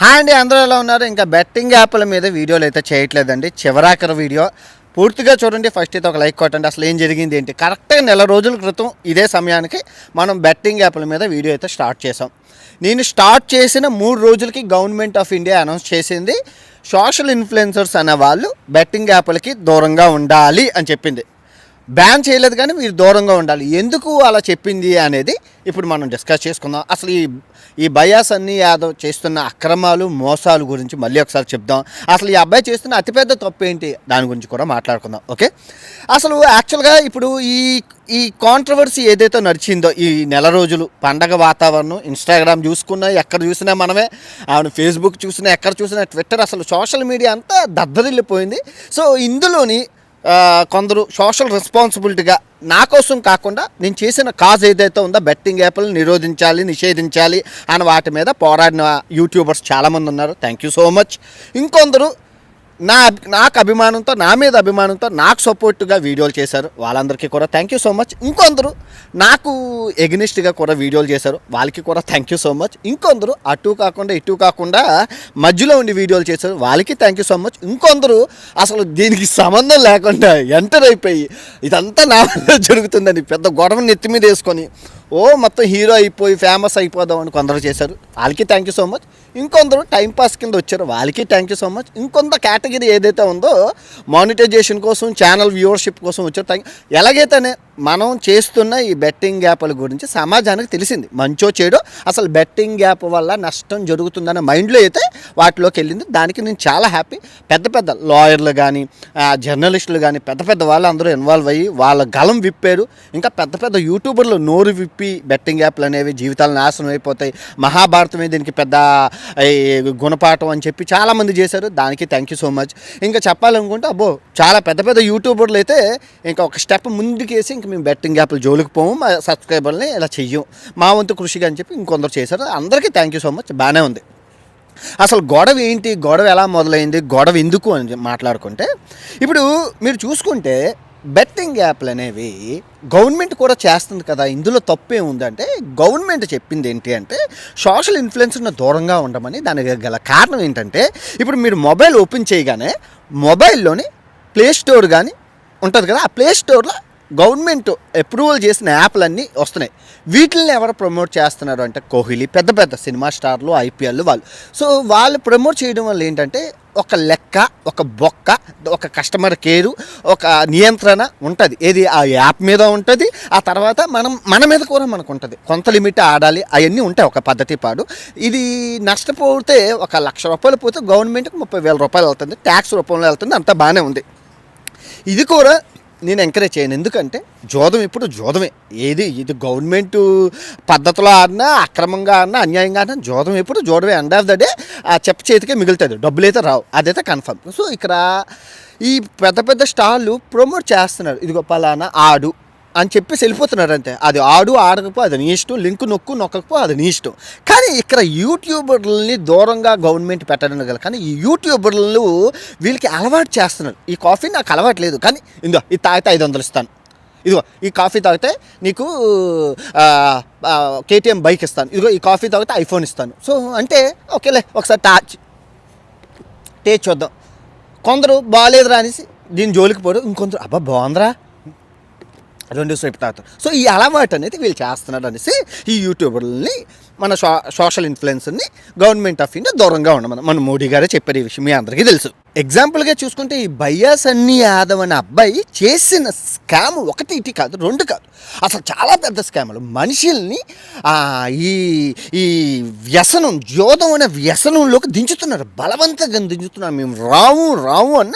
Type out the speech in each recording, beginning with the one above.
Hi అండి, అందరూ ఎలా ఉన్నారు? ఇంకా బెట్టింగ్ యాప్ల మీద వీడియోలు అయితే చేయట్లేదండి. చివరాఖరి వీడియో పూర్తిగా చూడండి. ఫస్ట్ అయితే ఒక లైక్ కొట్టండి. అసలు ఏం జరిగింది ఏంటి, కరెక్ట్గా నెల రోజుల క్రితం ఇదే సమయానికి మనం బెట్టింగ్ యాప్ల మీద వీడియో అయితే స్టార్ట్ చేసాం. నేను స్టార్ట్ చేసిన 3 రోజులకి గవర్నమెంట్ ఆఫ్ ఇండియా అనౌన్స్ చేసింది, సోషల్ ఇన్ఫ్లుయెన్సర్స్ అనే వాళ్ళు బెట్టింగ్ యాప్లకి దూరంగా ఉండాలి అని చెప్పింది. బ్యాన్ చేయలేదు కానీ మీరు దూరంగా ఉండాలి. ఎందుకు అలా చెప్పింది అనేది ఇప్పుడు మనం డిస్కస్ చేసుకుందాం. అసలు ఈ బయాస్ అన్ని యాదవ్ చేస్తున్న అక్రమాలు మోసాలు గురించి మళ్ళీ ఒకసారి చెప్దాం. అసలు ఈ అబ్బాయి చేస్తున్న అతిపెద్ద తప్పు ఏంటి దాని గురించి కూడా మాట్లాడుకుందాం. ఓకే, అసలు యాక్చువల్గా ఇప్పుడు ఈ కాంట్రవర్సీ ఏదైతే నడిచిందో ఈ నెల రోజులు, పండగ వాతావరణం, ఇన్స్టాగ్రామ్ చూసుకున్నా ఎక్కడ చూసినా మనమే, ఆవిడ ఫేస్బుక్ చూసినా ఎక్కడ చూసినా, ట్విట్టర్, అసలు సోషల్ మీడియా అంతా దద్దరిల్లిపోయింది. సో ఇందులోని కొందరు సోషల్ రెస్పాన్సిబిలిటీగా నా కోసం కాకుండా నేను చేసిన కాజ్ ఏదైతే ఉందో బెట్టింగ్ యాప్లను నిషేధించాలి అని వాటి మీద పోరాడిన యూట్యూబర్స్ చాలామంది ఉన్నారు. Thank you so much. ఇంకొందరు నాకు అభిమానంతో, నా మీద అభిమానంతో నాకు సపోర్ట్గా వీడియోలు చేశారు. వాళ్ళందరికీ కూడా థ్యాంక్ యూ సో మచ్. ఇంకొందరు నాకు ఎగ్నిస్ట్గా కూడా వీడియోలు చేశారు. వాళ్ళకి కూడా థ్యాంక్ యూ సో మచ్. ఇంకొందరు అటు కాకుండా ఇటు కాకుండా మధ్యలో ఉండి వీడియోలు చేశారు. వాళ్ళకి థ్యాంక్ యూ సో మచ్. ఇంకొందరు అసలు దీనికి సంబంధం లేకుండా ఎంటర్ అయిపోయి ఇదంతా నా వల్ల జరుగుతుందని పెద్ద గొడవని నెత్తి మీద వేసుకొని మొత్తం హీరో అయిపోయి ఫేమస్ అయిపోదాం అని కొందరు చేశారు. వాళ్ళకి థ్యాంక్ యూ సో మచ్. ఇంకొందరు టైంపాస్ కింద వచ్చారు. వాళ్ళకి థ్యాంక్ యూ సో మచ్. ఇంకొంత కేటగిరీ ఏదైతే ఉందో మానిటైజేషన్ కోసం, ఛానల్ వ్యూవర్షిప్ కోసం వచ్చారు. ఎలాగైతేనే మనం చేస్తున్న ఈ బెట్టింగ్ యాప్ల గురించి సమాజానికి తెలిసింది, మంచో చెడో అసలు బెట్టింగ్ యాప్ వల్ల నష్టం జరుగుతుందన్న మైండ్లో అయితే వాటిలోకి వెళ్ళింది. దానికి నేను చాలా హ్యాపీ. పెద్ద పెద్ద లాయర్లు కానీ, జర్నలిస్టులు కానీ, పెద్ద పెద్ద వాళ్ళు అందరూ ఇన్వాల్వ్ అయ్యి వాళ్ళ గలం విప్పారు. ఇంకా పెద్ద పెద్ద యూట్యూబర్లు నోరు విప్పి బెట్టింగ్ యాప్లు అనేవి జీవితాలు నాశనం అయిపోతాయి, మహాభారతమే దీనికి పెద్ద గుణపాఠం అని చెప్పి చాలామంది చేశారు. దానికి థ్యాంక్ యూ సో మచ్. ఇంకా చెప్పాలనుకుంటే చాలా పెద్ద పెద్ద యూట్యూబర్లు అయితే ఇంకా ఒక స్టెప్ ముందుకేసి ఇంక మేము బెట్టింగ్ యాప్లు జోలికి పోము, మా సబ్స్క్రైబర్ని ఇలా చెయ్యం, మా వంతు కృషిగా అని చెప్పి ఇంకొందరు చేశారు. అందరికీ థ్యాంక్ యూ సో మచ్. బాగానే ఉంది. అసలు గొడవ ఏంటి, గొడవ ఎలా మొదలైంది, గొడవ ఎందుకు అని మాట్లాడుకుంటే, ఇప్పుడు మీరు చూసుకుంటే బెట్టింగ్ యాప్లు అనేవి గవర్నమెంట్ కూడా చేస్తుంది కదా. ఇందులో తప్పే ఉందంటే గవర్నమెంట్ చెప్పింది ఏంటి అంటే సోషల్ ఇన్ఫ్లుయెన్స్ను దూరంగా ఉండమని. దానికి గల కారణం ఏంటంటే ఇప్పుడు మీరు మొబైల్ ఓపెన్ చేయగానే మొబైల్లోని ప్లే స్టోర్ కానీ ఉంటుంది కదా, ఆ ప్లే స్టోర్లో గవర్నమెంట్ అప్రూవల్ చేసిన యాప్లన్నీ వస్తున్నాయి. వీటిని ఎవరు ప్రమోట్ చేస్తున్నారు అంటే కోహ్లీ, పెద్ద పెద్ద సినిమా స్టార్లు, ఐపీఎల్ వాళ్ళు. సో వాళ్ళు ప్రమోట్ చేయడం వల్ల ఏంటంటే ఒక లెక్క, ఒక బొక్క, ఒక కస్టమర్ కేరు, ఒక నియంత్రణ ఉంటుంది. ఏది ఆ యాప్ మీద ఉంటుంది. ఆ తర్వాత మన మీద కూడా మనకు ఉంటుంది. కొంత లిమిట్ ఆడాలి, అవన్నీ ఉంటాయి ఒక పద్ధతి పాడు. ఇది నష్టపోతే ₹1,00,000 పోతే గవర్నమెంట్కి ₹30,000 వెళ్తుంది, ట్యాక్స్ రూపంలో వెళ్తుంది. అంతా బాగానే ఉంది. ఇది కూడా నేను ఎంకరేజ్ చేయను. ఎందుకంటే జోదం ఇప్పుడు జోదమే. ఇది గవర్నమెంట్ పద్ధతిలో ఆడినా, అక్రమంగా ఆడినా, అన్యాయంగా ఆడినా జోదం ఎప్పుడు జోడమే. ఎండ్ ఆఫ్ ద డే ఆ చెప్ప చేతికే మిగులుతుంది, డబ్బులు అయితే రావు, అదైతే కన్ఫర్మ్. సో ఇక్కడ ఈ పెద్ద పెద్ద స్టార్లు ప్రమోట్ చేస్తున్నారు, ఇదిగో పలానా ఆడు అని చెప్పేసి వెళ్ళిపోతున్నారు అంతే. అది ఆడు ఆడకపో అది నీ ఇష్టం, లింక్ నొక్కకపో అది నీ ఇష్టం. కానీ ఇక్కడ యూట్యూబర్లని దూరంగా గవర్నమెంట్ పెట్టడం కదా. కానీ ఈ యూట్యూబర్లు వీళ్ళకి అలవాటు చేస్తున్నారు. ఈ కాఫీ నాకు అలవాటు లేదు, కానీ ఇందో ఇది తాగితే 500 ఇస్తాను, ఇదిగో ఈ కాఫీ తాగితే నీకు KTM బైక్ ఇస్తాను, ఇదిగో ఈ కాఫీ తాగితే ఐఫోన్ ఇస్తాను. సో అంటే ఓకేలే ఒకసారి టేస్ట్ చూద్దాం. కొందరు బాగాలేదురా అనేసి దీని జోలికి పోరు. ఇంకొందరు అబ్బా బాగుందిరా 2 సేపు తాగుతారు. సో ఈ అలవాటు అనేది వీళ్ళు చేస్తున్నారు అనేసి ఈ యూట్యూబర్లని, మన సోషల్ ఇన్ఫ్లుయెన్సర్ని గవర్నమెంట్ ఆఫ్ ఇండియా దూరంగా ఉండమని మన మోడీ గారే చెప్పారు. ఈ విషయం మీ అందరికీ తెలుసు. ఎగ్జాంపుల్గా చూసుకుంటే ఈ బయాసన్ని యాదవ్ అనే అబ్బాయి చేసిన స్కామ్ ఒకటి ఇటు కాదు, 2 కాదు, అసలు చాలా పెద్ద స్కాములు. మనుషుల్ని ఈ వ్యసనం, జోదం అనే వ్యసనంలోకి దించుతున్నారు, బలవంతంగా దించుతున్నారు. మేము రాము అన్న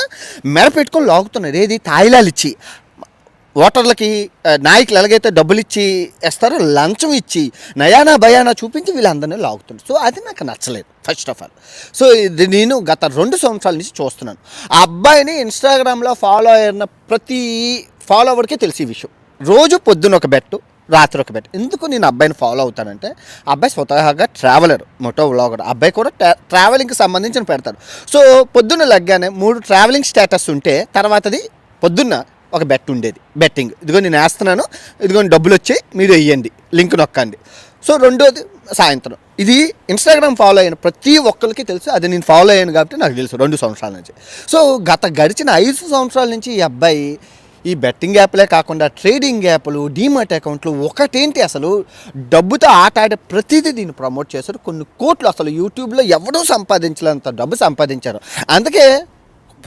మెడ పెట్టుకొని లాగుతున్నారు. ఏది తాయిలాలు ఇచ్చి, ఓటర్లకి నాయకులు ఎలాగైతే డబ్బులు ఇచ్చి వేస్తారో లంచం ఇచ్చి నయానా భయానా చూపించి వీళ్ళందరినీ లాగుతున్నారు. సో అది నాకు నచ్చలేదు ఫస్ట్ ఆఫ్ ఆల్. సో ఇది నేను గత 2 సంవత్సరాల నుంచి చూస్తున్నాను. ఆ అబ్బాయిని ఇన్స్టాగ్రామ్లో ఫాలో అయిన ప్రతి ఫాలోవర్కి తెలిసి విషయం. రోజు పొద్దున్న ఒక బెట్టు, రాత్రి ఒక బెట్. ఎందుకు నేను అబ్బాయిని ఫాలో అవుతానంటే అబ్బాయి స్వతహాగా ట్రావెలర్, మోటో వ్లాగర్. అబ్బాయి కూడా ట్రావెలింగ్కి సంబంధించిన పెడతాడు. సో పొద్దున్న లగ్గానే 3 ట్రావెలింగ్ స్టేటస్ ఉంటే తర్వాతది పొద్దున్న ఒక బెట్ ఉండేది, బెట్టింగ్. ఇదిగో నేను వేస్తున్నాను, ఇదిగో డబ్బులు వచ్చాయి, మీరు వేయండి, లింక్ నొక్కండి. సో రెండోది సాయంత్రం. ఇది ఇన్స్టాగ్రామ్ ఫాలో అయిన ప్రతి ఒక్కరికి తెలుసు, అది నేను ఫాలో అయ్యాను కాబట్టి నాకు తెలుసు 2 సంవత్సరాల నుంచి. సో గడిచిన 5 సంవత్సరాల నుంచి ఈ అబ్బాయి ఈ బెట్టింగ్ యాప్లే కాకుండా ట్రేడింగ్ యాప్లు, డీమార్ట్ అకౌంట్లు, ఒకటేంటి అసలు డబ్బుతో ఆట ఆడే ప్రతిదీ దీన్ని ప్రమోట్ చేశారు. కొన్ని కోట్లు అసలు యూట్యూబ్లో ఎవడూ సంపాదించలేంత డబ్బు సంపాదించారు. అందుకే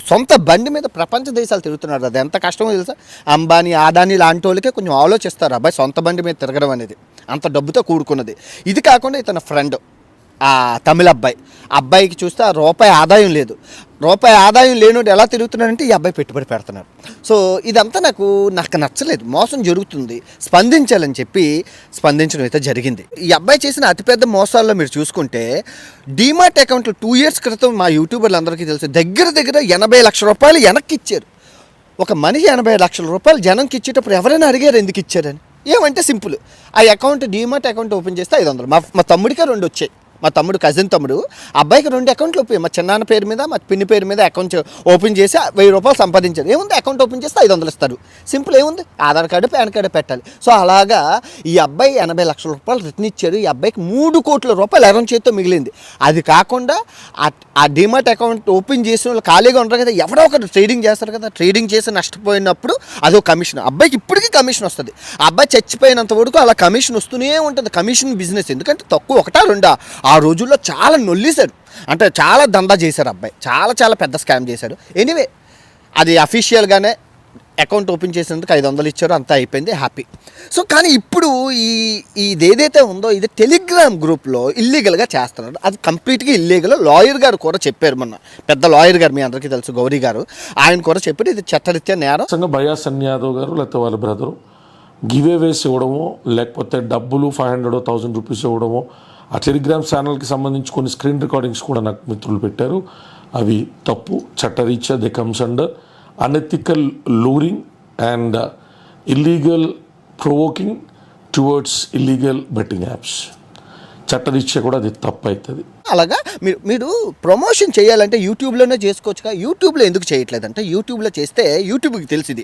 సొంత బండి మీద ప్రపంచ దేశాలు తిరుగుతున్నారు. అది ఎంత కష్టమో తెలుసా? అంబానీ, ఆదానీ లాంటి వాళ్ళకే కొంచెం ఆలోచిస్తారు అబ్బాయి సొంత బండి మీద తిరగడం అనేది, అంత డబ్బుతో కూడుకున్నది. ఇది కాకుండా ఇతని ఫ్రెండ్ ఆ తమిళ అబ్బాయికి చూస్తే ఆ రూపాయి ఆదాయం లేదు. రూపాయి ఆదాయం లేనివాడు ఎలా తిరుగుతున్నాడంటే ఈ అబ్బాయి పెట్టుబడి పెడుతున్నాడు. సో ఇదంతా నాకు నచ్చలేదు. మోసం జరుగుతుంది, స్పందించాలని చెప్పి స్పందించడం అయితే జరిగింది. ఈ అబ్బాయి చేసిన అతిపెద్ద మోసాల్లో మీరు చూసుకుంటే డీమార్ట్ అకౌంట్లు 2 years క్రితం మా యూట్యూబర్లు అందరికీ తెలుసు దగ్గర 80 లక్షల రూపాయలు వెనక్కి ఇచ్చారు. ఒక మనిషి 80 లక్షల రూపాయలు జనంకి ఇచ్చేటప్పుడు ఎవరైనా అడిగారు ఎందుకు ఇచ్చారని? ఏమంటే సింపుల్, ఆ అకౌంట్ డీమార్ట్ అకౌంట్ ఓపెన్ చేస్తే 500. మా తమ్ముడికే 2 వచ్చాయి. మా తమ్ముడు కజిన్ తమ్ముడు అబ్బాయికి 2 అకౌంట్లు ఓపెన్, మా చిన్నాన్న పేరు మీద మా పిన్ని పేరు మీద అకౌంట్ ఓపెన్ చేసి 1000 రూపాయలు సంపాదించారు. ఏముంది, అకౌంట్ ఓపెన్ చేస్తే 500 ఇస్తారు. సింపుల్, ఏముంది, ఆధార్ కార్డు పాన్ కార్డు పెట్టాలి. సో అలాగా ఈ అబ్బాయి 80 లక్షల రూపాయలు రిటర్న్ ఇచ్చారు. ఈ అబ్బాయికి 3 కోట్ల రూపాయలు ఎరం చేతితో మిగిలింది. అది కాకుండా ఆ డీమార్ట్ అకౌంట్ ఓపెన్ చేసిన వాళ్ళు ఖాళీగా ఉంటారు కదా, ఎవడో ఒకరు ట్రేడింగ్ చేస్తారు కదా, ట్రేడింగ్ చేసి నష్టపోయినప్పుడు అదో కమిషన్. అబ్బాయికి ఇప్పటికీ కమిషన్ వస్తుంది. ఆ అబ్బాయి చచ్చిపోయినంత వరకు అలా కమిషన్ వస్తూనే ఉంటుంది. కమిషన్ బిజినెస్ ఎందుకంటే తక్కువ 1-2 ఆ రోజుల్లో చాలా నొల్లేశారు, అంటే చాలా దందా చేశారు. అబ్బాయి చాలా పెద్ద స్కామ్ చేశారు. ఎనీవే అది అఫీషియల్గానే అకౌంట్ ఓపెన్ చేసేందుకు 500 ఇచ్చారు, అంతా అయిపోయింది, హ్యాపీ. సో కానీ ఇప్పుడు ఇదేదైతే ఉందో ఇది టెలిగ్రామ్ గ్రూప్లో ఇల్లీగల్గా చేస్తున్నారు. అది కంప్లీట్గా ఇల్లీగల్. లాయర్ గారు కూడా చెప్పారు, మొన్న పెద్ద లాయర్ గారు మీ అందరికీ తెలుసు, గౌరీ గారు, ఆయన కూడా చెప్పారు ఇది చట్టరీత్యా నేరం. భయా సన్ యాదవ్ గారు లేకపోతే వాళ్ళ బ్రదరు గివేవేస్ ఇవ్వడము, లేకపోతే డబ్బులు 500 1000 రూపీస్ ఇవ్వడము, ఆ టెలిగ్రామ్ ఛానల్కి సంబంధించి కొన్ని స్క్రీన్ రికార్డింగ్స్ కూడా నాకు మిత్రులు పెట్టారు. అవి తప్పు, చట్టరీత్యా they comes under unethical luring and illegal provoking towards illegal betting apps. చట్టరీత్యా కూడా అది తప్పు అవుతుంది. అలాగా మీరు ప్రమోషన్ చేయాలంటే యూట్యూబ్లోనే చేసుకోవచ్చుగా. యూట్యూబ్లో ఎందుకు చేయట్లేదంటే యూట్యూబ్లో చేస్తే యూట్యూబ్కి తెలిసింది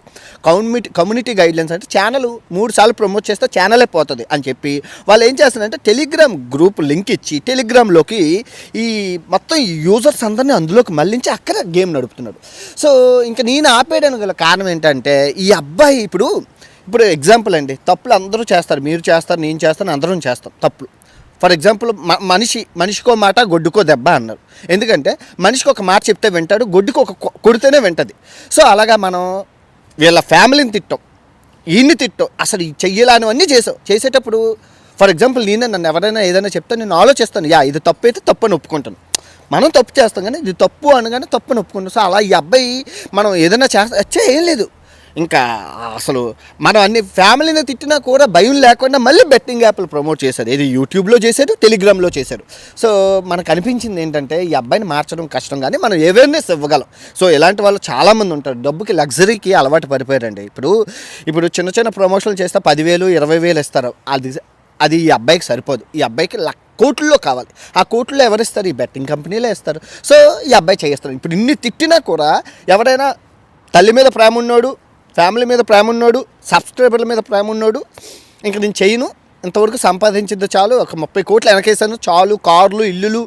కమ్యూనిటీ గైడ్లైన్స్ అంటే ఛానల్ 3 సార్లు ప్రమోట్ చేస్తే ఛానలే పోతుంది అని చెప్పి వాళ్ళు ఏం చేస్తారంటే టెలిగ్రామ్ గ్రూప్ లింక్ ఇచ్చి టెలిగ్రామ్లోకి ఈ మొత్తం యూజర్స్ అందరినీ అందులోకి మళ్ళించి అక్కడ గేమ్ నడుపుతున్నాడు. సో ఇంకా నేను ఆపేయడానికి గల కారణం ఏంటంటే ఈ అబ్బాయి ఇప్పుడు ఎగ్జాంపుల్ అండి, తప్పులు అందరూ చేస్తారు, మీరు చేస్తారు, నేను చేస్తాను, అందరం చేస్తాం తప్పులు. ఫర్ ఎగ్జాంపుల్ మనిషికో మాట గొడ్డుకో దెబ్బ అన్నారు. ఎందుకంటే మనిషికి ఒక మాట చెప్తే వింటాడు, గొడ్డుకు ఒక కొడితేనే వింటది. సో అలాగా మనం వీళ్ళ ఫ్యామిలీని తిట్టాం, ఈయన్ని తిట్టాం, అసలు చెయ్యాలనివన్నీ చేసేటప్పుడు ఫర్ ఎగ్జాంపుల్ నన్ను ఎవరైనా ఏదైనా చెప్తే నేను ఆలోచిస్తాను, ఇది తప్పు అయితే తప్పు అని ఒప్పుకుంటాను. మనం తప్పు చేస్తాం కానీ ఇది తప్పు అనగానే తప్పు అని ఒప్పుకుంటాం. సో అలా ఈ అబ్బాయి మనం ఏదైనా చేస్తే ఏం లేదు, ఇంకా అసలు మనం అన్ని ఫ్యామిలీని తిట్టినా కూడా భయం లేకుండా మళ్ళీ బెట్టింగ్ యాప్లు ప్రమోట్ చేశారు. ఇది యూట్యూబ్లో చేశారు, టెలిగ్రామ్లో చేశారు. సో మనకు అనిపించింది ఏంటంటే ఈ అబ్బాయిని మార్చడం కష్టం కానీ మనం అవేర్నెస్ ఇవ్వగలం. సో ఇలాంటి వాళ్ళు చాలామంది ఉంటారు, డబ్బుకి లగ్జరీకి అలవాటు పడిపోయారండి. ఇప్పుడు చిన్న ప్రమోషన్లు చేస్తే 10,000 20,000 ఇస్తారు. అది ఈ అబ్బాయికి సరిపోదు. ఈ అబ్బాయికి కోట్లలో కావాలి. ఆ కోట్లలో ఎవరు ఇస్తారు? ఈ బెట్టింగ్ కంపెనీలే ఇస్తారు. సో ఈ అబ్బాయి చేస్తారు. ఇప్పుడు ఇన్ని తిట్టినా కూడా ఎవరైనా తల్లి మీద ప్రేమ ఉన్నోడు, ఫ్యామిలీ మీద ప్రేమ ఉన్నోడు, సబ్స్క్రైబర్ల మీద ప్రేమ ఉన్నోడు, ఇంక నేను చేయను, ఇంతవరకు సంపాదించింది చాలు, ఒక 30 కోట్లు వెనకేసాను చాలు, కార్లు ఇల్లులు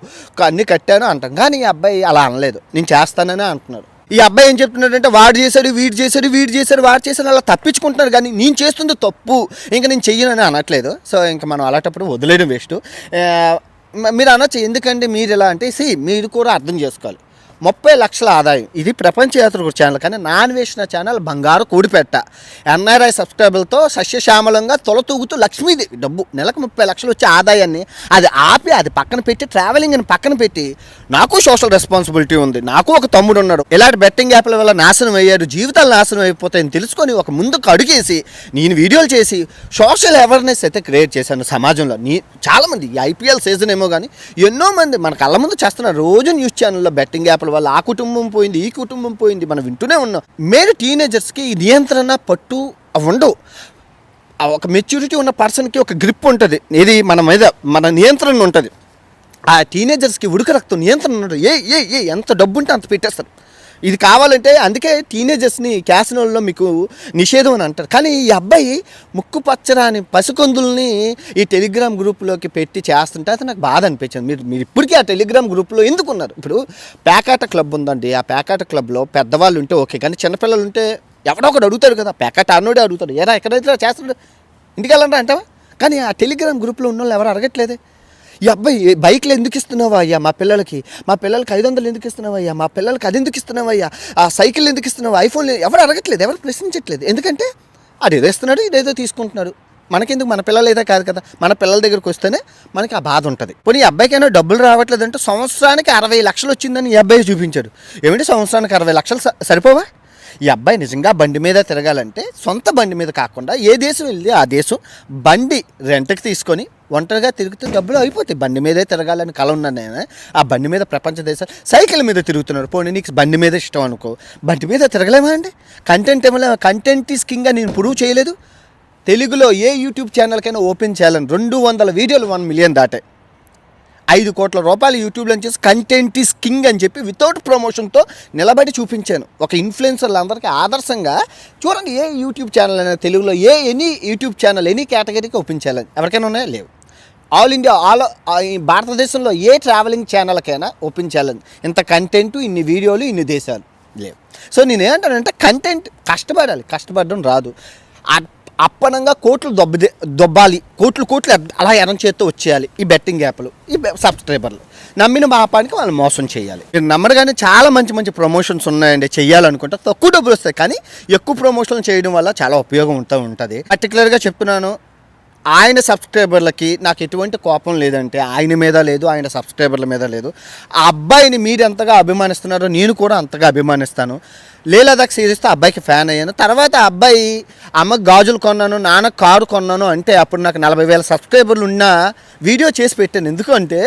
అన్నీ కట్టాను అంటాం. కానీ ఈ అబ్బాయి అలా అనలేదు, నేను చేస్తాననే అంటున్నాడు. ఈ అబ్బాయి ఏం చెప్తున్నాడంటే వాడు చేశాడు, వీడు చేశాడు, వాడు చేశాడు, అలా తప్పించుకుంటున్నాడు. కానీ నేను చేస్తుంది తప్పు, ఇంకా నేను చెయ్యనని అనట్లేదు. సో ఇంకా మనం అలాంటప్పుడు వదిలేయడం వేస్ట్. మీరు అనొచ్చు ఎందుకంటే మీరు ఎలా అంటే మీరు కూడా అర్థం చేసుకోవాలి, 30 లక్షల ఆదాయం, ఇది ప్రపంచ యాత్ర ఛానల్ కానీ నాన్ వేసిన ఛానల్ బంగారు కూడిపెట్ట, ఎన్ఆర్ఐ సబ్స్క్రైబర్లతో సస్యశ్యామలంగా తొలతూగుతూ లక్ష్మీదేవి డబ్బు, నెలకు 30 లక్షలు వచ్చే ఆదాయాన్ని అది ఆపి అది పక్కన పెట్టి ట్రావెలింగ్ అని పక్కన పెట్టి నాకు సోషల్ రెస్పాన్సిబిలిటీ ఉంది, నాకు ఒక తమ్ముడు ఉన్నాడు, ఇలాంటి బెట్టింగ్ యాప్ల వల్ల నాశనం అయ్యారు, జీవితాలు నాశనం అయిపోతాయని తెలుసుకొని ఒక ముందుకు అడుగేసి నేను వీడియోలు చేసి సోషల్ అవేర్నెస్ అయితే క్రియేట్ చేశాను సమాజంలో. చాలామంది ఈ ఐపీఎల్ సీజన్ ఏమో కానీ ఎన్నో మంది మన కళ్ళ ముందు చేస్తున్నారు. రోజు న్యూస్ ఛానల్లో బెట్టింగ్ యాప్ల వల్ల ఆ కుటుంబం పోయింది, ఈ కుటుంబం పోయింది, మనం వింటూనే ఉన్నాం. మేరు టీనేజర్స్కి ఈ నియంత్రణ పట్టు ఉండవు. ఒక మెచ్యూరిటీ ఉన్న పర్సన్కి ఒక గ్రిప్ ఉంటుంది, ఇది మన మీద మన నియంత్రణ ఉంటుంది. ఆ టీనేజర్స్కి ఉడుక రక్తం నియంత్రణ ఉండదు. ఎంత డబ్బు ఉంటే అంత పెట్టేస్తారు. ఇది కావాలంటే అందుకే టీనేజర్స్ని క్యాసినోల్లో మీకు నిషేధం అని అంటారు. కానీ ఈ అబ్బాయి ముక్కు పచ్చరాని పసికందుల్ని ఈ టెలిగ్రామ్ గ్రూప్లోకి పెట్టి చేస్తుంటే అది నాకు బాధ అనిపించింది. మీరు ఇప్పటికీ ఆ టెలిగ్రామ్ గ్రూప్లో ఎందుకున్నారు? ఇప్పుడు పేకాట క్లబ్ ఉందండి, ఆ పేకాట క్లబ్లో పెద్దవాళ్ళు ఉంటే ఓకే, కానీ చిన్నపిల్లలు ఉంటే ఎవడో ఒకటి అడుగుతాడు కదా, పేకాట అన్నోడే అడుగుతాడు, ఏరా ఎక్కడైతే చేస్తాడు, ఇంటికి వెళ్ళండి అంటావా? కానీ ఆ టెలిగ్రామ్ గ్రూప్లో ఉన్న వాళ్ళు ఎవరు అడగట్లేదే. ఈ అబ్బాయి బైక్లు ఎందుకు ఇస్తున్నావా అయ్యా మా పిల్లలకి 500 ఎందుకు ఇస్తున్నావా అయ్యా, మా పిల్లలకి అది ఎందుకు ఇస్తున్నావా అయ్యా, ఆ సైకిల్ ఎందుకు ఇస్తున్నావా, ఐఫోన్ ఎవరు అడగట్లేదు, ఎవరు ప్రశ్నించట్లేదు. ఎందుకంటే అదేదో ఇస్తున్నాడు, ఇదేదో తీసుకుంటున్నాడు. మనకెందుకు, మన పిల్లలు ఏదో కాదు కదా, మన పిల్లల దగ్గరికి వస్తేనే మనకి ఆ బాధ ఉంటుంది. పోనీ ఈ అబ్బాయికైనా డబ్బులు రావట్లేదు అంటే సంవత్సరానికి 60 లక్షలు వచ్చిందని ఈ అబ్బాయి చూపించాడు. ఏమిటి సంవత్సరానికి 60 లక్షలు సరిపోవా? ఈ అబ్బాయి నిజంగా బండి మీద తిరగాలంటే సొంత బండి మీద కాకుండా ఏ దేశం వెళ్ళి ఆ దేశం బండి రెంట్కి తీసుకొని ఒంటరిగా తిరుగుతూ డబ్బులు అయిపోతాయి. బండి మీదే తిరగాలని కల ఉన్నాను నేను. ఆ బండి మీద ప్రపంచ దేశాలు సైకిల్ మీద తిరుగుతున్నారు. పోనీ నీకు బండి మీద ఇష్టం అనుకో, బండి మీద తిరగలేమా అండి? కంటెంట్ ఈజ్ కింగ్ అని నేను ప్రూవ్ చేయలేదు. తెలుగులో ఏ యూట్యూబ్ ఛానల్కైనా ఓపెన్ చేయాలని 200 వీడియోలు 1 మిలియన్ దాటాయి. 5 కోట్ల రూపాయలు యూట్యూబ్లో చేసి కంటెంట్ ఈజ్ కింగ్ అని చెప్పి వితౌట్ ప్రమోషన్తో నిలబడి చూపించాను. ఒక ఇన్ఫ్లుయెన్సర్లు అందరికీ ఆదర్శంగా చూడండి. ఏ యూట్యూబ్ ఛానల్ అయినా తెలుగులో ఎనీ యూట్యూబ్ ఛానల్ ఎనీ కేటగిరీకి ఓపెన్ చేయాలని ఎవరికైనా ఉన్నాయా? లేవు. ఆల్ ఇండియా భారతదేశంలో ఏ ట్రావెలింగ్ ఛానల్కైనా ఓపెన్ చేయాలని ఇంత కంటెంట్, ఇన్ని వీడియోలు, ఇన్ని దేశాలు లేవు. సో నేనేమంటానంటే కంటెంట్ కష్టపడడం రాదు. అప్పనంగా కోట్లు దొబ్బాలి, కోట్లు అలా ఎరం చేత్తో వచ్చేయాలి ఈ బెట్టింగ్ యాప్లు, ఈ సబ్స్క్రైబర్లు నమ్మిన పాపానికి వాళ్ళు మోసం చేయాలి. మీరు నమ్మరు, కానీ చాలా మంచి ప్రమోషన్స్ ఉన్నాయండి. చెయ్యాలనుకుంటే తక్కువ డబ్బులు వస్తాయి, కానీ ఎక్కువ ప్రమోషన్లు చేయడం వల్ల చాలా ఉపయోగం ఉంటుంది. పర్టికులర్గా చెప్తున్నాను, ఆయన సబ్స్క్రైబర్లకి నాకు ఎటువంటి కోపం లేదంటే ఆయన మీద లేదు, ఆయన సబ్స్క్రైబర్ల మీద లేదు. ఆ అబ్బాయిని మీరు ఎంతగా అభిమానిస్తున్నారో నేను కూడా అంతగా అభిమానిస్తాను. లీలాదాక్ సిరీస్తో అబ్బాయికి ఫ్యాన్ అయ్యాను. తర్వాత ఆ అబ్బాయి అమ్మకి గాజులు కొన్నాను, నాన్నకు కారు కొన్నాను అంటే అప్పుడు నాకు 40,000 సబ్స్క్రైబర్లు ఉన్న వీడియో చేసి పెట్టాను. ఎందుకంటే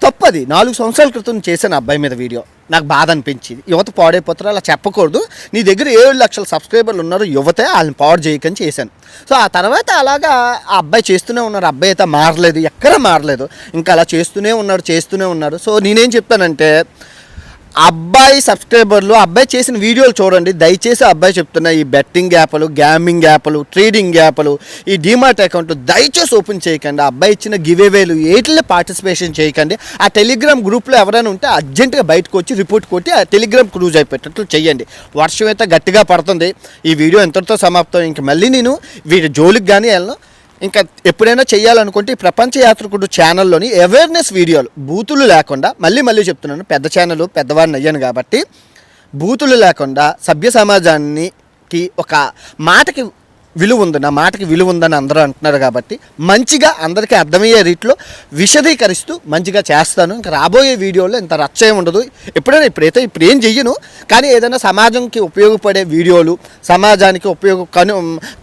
తప్పది. 4 సంవత్సరాల క్రితం చేశాను అబ్బాయి మీద వీడియో. నాకు బాధ అనిపించింది. యువత పాడైపోతారు, అలా చెప్పకూడదు. నీ దగ్గర 7 లక్షల సబ్స్క్రైబర్లు ఉన్నారు, యువతే వాళ్ళని పాడు చేయకని చేశాను. సో ఆ తర్వాత అలాగా ఆ అబ్బాయి చేస్తూనే ఉన్నారు. అబ్బాయి అయితే మారలేదు, ఎక్కడ మారలేదు, ఇంకా అలా చేస్తూనే ఉన్నారు. సో నేనేం చెప్తానంటే అబ్బాయి సబ్స్క్రైబర్లు అబ్బాయి చేసిన వీడియోలు చూడండి. దయచేసి అబ్బాయి చెప్తున్నా, ఈ బెట్టింగ్ యాప్లు, గ్యామింగ్ యాప్లు, ట్రేడింగ్ యాప్లు, ఈ డీమార్ట్ అకౌంట్ దయచేసి ఓపెన్ చేయకండి. అబ్బాయి ఇచ్చిన గివేవేలు ఏటిలో పార్టిసిపేషన్ చేయకండి. ఆ టెలిగ్రామ్ గ్రూప్లో ఎవరైనా ఉంటే అర్జెంటుగా బయటకు వచ్చి రిపోర్ట్ కొట్టి ఆ టెలిగ్రామ్ క్రూజ్ అయిపోయేటట్లు చేయండి. వర్షం అయితే గట్టిగా పడుతుంది. ఈ వీడియో ఎంతటితో సమాప్తం. ఇంక మళ్ళీ నేను వీడి జోలికి కానీ వెళ్ళను. ఇంకా ఎప్పుడైనా చేయాలనుకుంటే ఈ ప్రపంచ యాత్రికుడు ఛానల్లోని అవేర్నెస్ వీడియోలు, బూతులు లేకుండా, మళ్ళీ చెప్తున్నాను, పెద్ద ఛానల్ పెద్దవాడిని అయ్యాను కాబట్టి బూతులు లేకుండా సభ్య సమాజానికి ఒక మాటకి విలువ ఉంది, నా మాటకి విలువ ఉందని అందరూ అంటున్నారు కాబట్టి మంచిగా అందరికీ అర్థమయ్యే రీతిలో విశదీకరిస్తూ మంచిగా చేస్తాను. ఇంకా రాబోయే వీడియోలో ఇంత రచ్చ ఉండదు. ఇప్పుడు ఏం చెయ్యను, కానీ ఏదైనా సమాజంకి ఉపయోగపడే వీడియోలు, సమాజానికి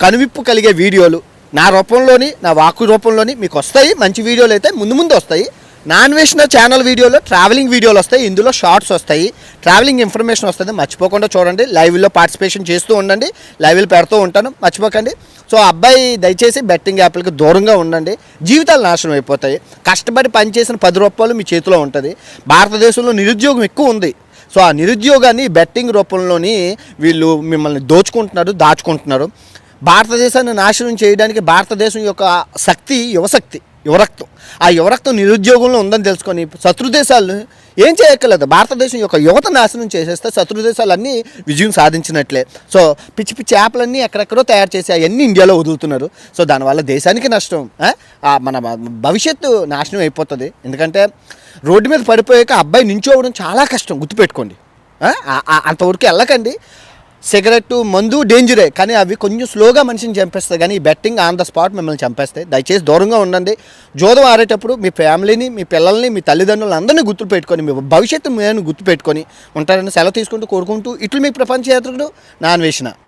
కనువిప్పు కలిగే వీడియోలు నా రూపంలోని, నా వాక్కు రూపంలోని మీకు వస్తాయి. మంచి వీడియోలు అయితే ముందు వస్తాయి. నాన్ వేసిన ఛానల్ వీడియోలో ట్రావెలింగ్ వీడియోలు వస్తాయి, ఇందులో షార్ట్స్ వస్తాయి, ట్రావెలింగ్ ఇన్ఫర్మేషన్ వస్తుంది. మర్చిపోకుండా చూడండి. లైవ్లో పార్టిసిపేషన్ చేస్తూ ఉండండి, లైవ్లు పెడుతూ ఉంటాను, మర్చిపోకండి. సో అబ్బాయి దయచేసి బెట్టింగ్ యాప్లకి దూరంగా ఉండండి. జీవితాలు నాశనం అయిపోతాయి. కష్టపడి పనిచేసిన 10 రూపాయలు మీ చేతిలో ఉంటుంది. భారతదేశంలో నిరుద్యోగం ఎక్కువ ఉంది. సో ఆ నిరుద్యోగాన్ని బెట్టింగ్ రూపంలోని వీళ్ళు మిమ్మల్ని దాచుకుంటున్నారు. భారతదేశాన్ని నాశనం చేయడానికి భారతదేశం యొక్క శక్తి యువరక్తం. ఆ యువరక్తం నిరుద్యోగంలో ఉందని తెలుసుకొని శత్రు దేశాలను ఏం చేయక్కర్లేదు. భారతదేశం యొక్క యువత నాశనం చేసేస్తే శత్రు దేశాలన్నీ విజయం సాధించినట్లే. సో పిచ్చి యాప్లన్నీ ఎక్కడెక్కడో తయారు చేసి అవన్నీ ఇండియాలో వదులుతున్నారు. సో దానివల్ల దేశానికి నష్టం, మన భవిష్యత్తు నాశనం అయిపోతుంది. ఎందుకంటే రోడ్డు మీద పడిపోయాక అబ్బాయి నించోవడం చాలా కష్టం, గుర్తుపెట్టుకోండి. అంతవరకు వెళ్ళకండి. సిగరెట్, మందు డేంజరే, కానీ అవి కొంచెం స్లోగా మనిషిని చంపేస్తాయి. కానీ ఈ బెట్టింగ్ ఆన్ ద స్పాట్ మిమ్మల్ని చంపేస్తాయి. దయచేసి దూరంగా ఉండండి. జోదం ఆడేటప్పుడు మీ ఫ్యామిలీని, మీ పిల్లల్ని, మీ తల్లిదండ్రులను అందరినీ గుర్తుపెట్టుకొని, మీ భవిష్యత్తు మేము గుర్తుపెట్టుకొని ఉంటారని సెలవు తీసుకుంటూ కోరుకుంటూ, ఇట్లు మీ ప్రపంచ యాత్రికుడు నా అన్వేషణ.